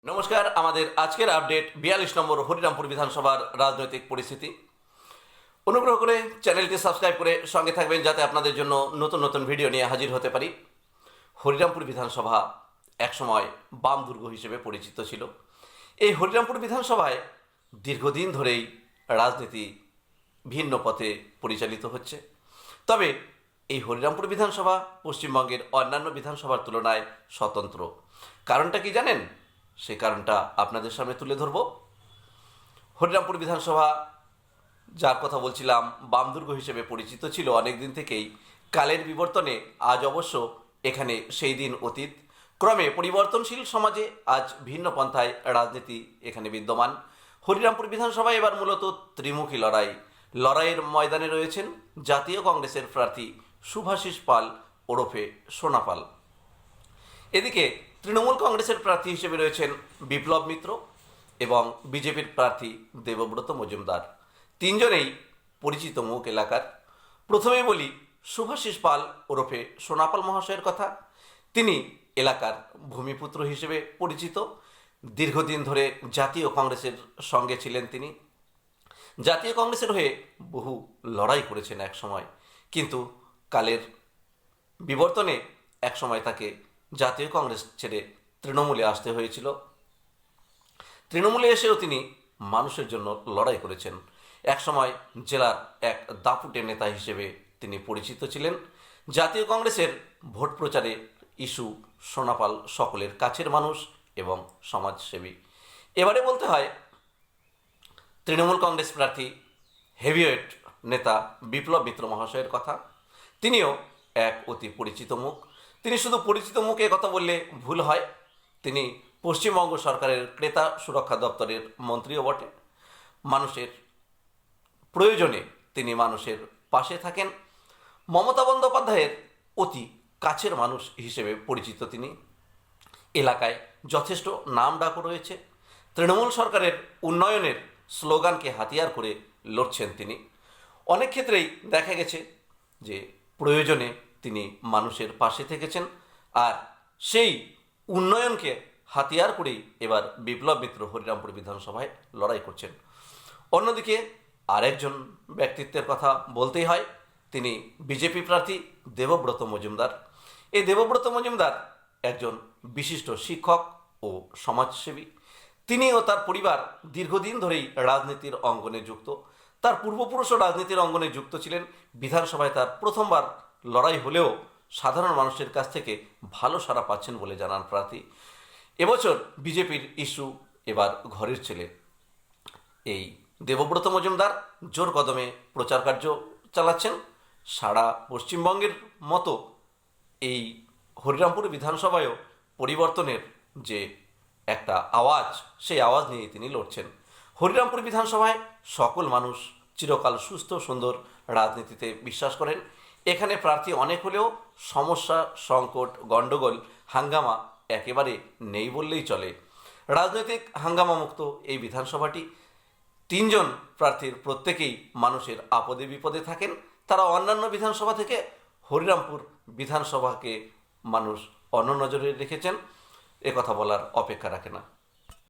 নমস্কার, আমাদের আজকের আপডেট 42 নম্বর হরিরামপুর বিধানসভার রাজনৈতিক পরিস্থিতি। অনুগ্রহ করে চ্যানেলটি সাবস্ক্রাইব করে সঙ্গে থাকবেন যাতে আপনাদের জন্য নতুন নতুন ভিডিও নিয়ে হাজির হতে পারি। হরিরামপুর বিধানসভা একসময় বাম দুর্গ হিসেবে পরিচিত ছিল। এই হরিরামপুর বিধানসভায় দীর্ঘদিন ধরেই রাজনীতি ভিন্ন পথে পরিচালিত হচ্ছে। তবে এই হরিরামপুর বিধানসভা পশ্চিমবঙ্গের অন্যান্য বিধানসভার তুলনায় স্বতন্ত্র। কারণটা কি জানেন? সেই কারণটা আপনাদের সামনে তুলে ধরব। হরিরামপুর বিধানসভা, যার কথা বলছিলাম, বামদুর্গ হিসেবে পরিচিত ছিল অনেক দিন থেকেই। কালের বিবর্তনে আজ অবশ্য এখানে সেই দিন অতীত। ক্রমে পরিবর্তনশীল সমাজে আজ ভিন্ন পন্থায় রাজনীতি এখানে বিদ্যমান। হরিরামপুর বিধানসভায় এবার মূলত ত্রিমুখী লড়াইয়ের ময়দানে রয়েছেন জাতীয় কংগ্রেসের প্রার্থী শুভাশিস পাল ওরফে সোনা পাল। এদিকে তৃণমূল কংগ্রেসের প্রার্থী হিসেবে রয়েছেন বিপ্লব মিত্র এবং বিজেপির প্রার্থী দেবব্রত মজুমদার। তিনজনেই পরিচিত মুখ এলাকার। প্রথমেই বলি শুভাশিস পাল ওরফে সোনাপাল মহাশয়ের কথা। তিনি এলাকার ভূমিপুত্র হিসেবে পরিচিত। দীর্ঘদিন ধরে জাতীয় কংগ্রেসের সঙ্গে ছিলেন তিনি। জাতীয় কংগ্রেসের হয়ে বহু লড়াই করেছেন এক সময়, কিন্তু কালের বিবর্তনে এক সময় তাকে জাতীয় কংগ্রেস ছেড়ে তৃণমূলে আসতে হয়েছিল। তৃণমূলে এসেও তিনি মানুষের জন্য লড়াই করেছেন। একসময় জেলার এক দাপুটে নেতা হিসেবে তিনি পরিচিত ছিলেন। জাতীয় কংগ্রেসের ভোট প্রচারে ইস্যু সোনাপাল সকলের কাছের মানুষ এবং সমাজসেবী। এবারে বলতে হয় তৃণমূল কংগ্রেস প্রার্থী হেভিওয়েট নেতা বিপ্লব মিত্র মহাশয়ের কথা। তিনিও এক অতি পরিচিত মুখ। তিনি শুধু পরিচিত মুখে কথা বললে ভুল হয়, তিনি পশ্চিমবঙ্গ সরকারের ক্রেতা সুরক্ষা দপ্তরের মন্ত্রীও বটে। মানুষের প্রয়োজনে তিনি মানুষের পাশে থাকেন। মমতা বন্দ্যোপাধ্যায়ের অতি কাছের মানুষ হিসেবে পরিচিত তিনি। এলাকায় যথেষ্ট নাম ডাকও রয়েছে। তৃণমূল সরকারের উন্নয়নের স্লোগানকে হাতিয়ার করে লড়ছেন তিনি। অনেক ক্ষেত্রেই দেখা গেছে যে প্রয়োজনে তিনি মানুষের পাশে থেকেছেন, আর সেই উন্নয়নকে হাতিয়ার করেই এবার বিপ্লব মিত্র হরিরামপুর বিধানসভায় লড়াই করছেন। অন্যদিকে আরেকজন ব্যক্তিত্বের কথা বলতেই হয়, তিনি বিজেপি প্রার্থী দেবব্রত মজুমদার। এই দেবব্রত মজুমদার একজন বিশিষ্ট শিক্ষক ও সমাজসেবী। তিনি ও তার পরিবার দীর্ঘদিন ধরেই রাজনীতির অঙ্গনে যুক্ত। তার পূর্বপুরুষও রাজনীতির অঙ্গনে যুক্ত ছিলেন। বিধানসভায় তার প্রথমবার লড়াই হলেও সাধারণ মানুষের কাছ থেকে ভালো সাড়া পাচ্ছেন বলে জানান প্রার্থী। এবছর বিজেপির ইস্যু এবার ঘরের ছেলে। এই দেবব্রত মজুমদার জোর কদমে প্রচার কার্য চালাচ্ছেন। সারা পশ্চিমবঙ্গের মতো এই হরিরামপুর বিধানসভায়ও পরিবর্তনের যে একটা আওয়াজ, সেই আওয়াজ নিয়ে তিনি লড়ছেন। হরিরামপুর বিধানসভায় সকল মানুষ চিরকাল সুস্থ সুন্দর রাজনীতিতে বিশ্বাস করেন। এখানে প্রার্থী অনেক হলেও সমস্যা, সংকট, গণ্ডগোল, হাঙ্গামা একেবারে নেই বললেই চলে। রাজনৈতিক হাঙ্গামা মুক্ত এই বিধানসভাটি। তিনজন প্রার্থীর প্রত্যেকেই মানুষের আপদে বিপদে থাকেন। তারা অন্যান্য বিধানসভা থেকে হরিরামপুর বিধানসভাকে মানুষ অন্য নজরে রেখেছেন, একথা বলার অপেক্ষা রাখে না।